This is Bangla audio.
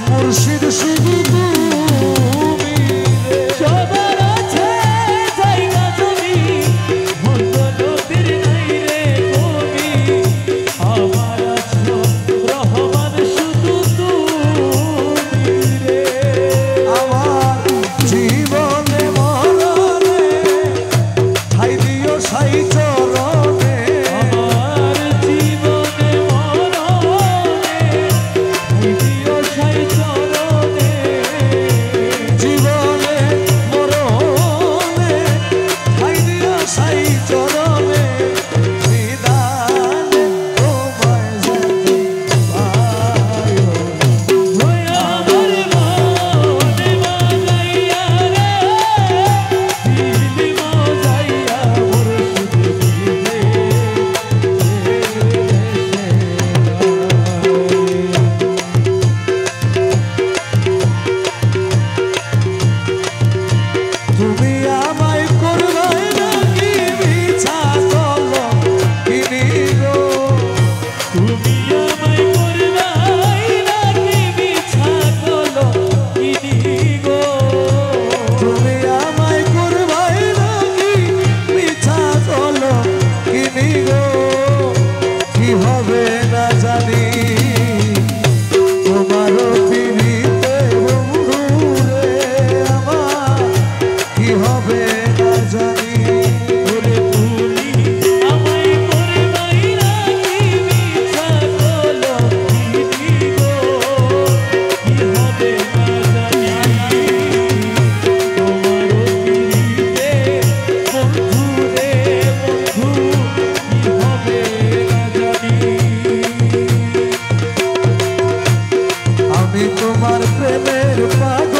মুর্শিদ শুধু তুমি রে। সবার আছে জায়গা জমি, ভাগ্য লোকের নাই রে কবি। আমার আছো রহমান শুধু তুমি রে। আমার জীবনে মরণে ঠাই দিও সাই চরণে। আমার জীবনে মরণে ঠাই দিও সাই চরণে। জীবনে মরণে ঠাই দিও সাই চরণে। নিদানে তোমায় যেতে পাই ওই আমার মনে মাজাইয়া রে, দিলি মজাইয়া মুর্শিদ দিলে। তুমি আমায় করবাই নাকি মিছা কলঙ্কিনী গো। তুমি আমায় করবাই নাকি মিছা কলঙ্কিনী গো। তুমি আমায় করবাই নাকি মিছা কলঙ্কিনী গো। কি হবে না জানি তোমারও পিড়িতে বন্ধু রে। আমার কি হবে না জানি। ওরে তুমি আমায় করবাই নাকি মিছা কলঙ্কিনী গো। কি হবে না জানি, তোমারও পিড়িতে বন্ধু রে বন্ধু। কি হবে না জানি। আমি তোমার প্রেমের পাগল।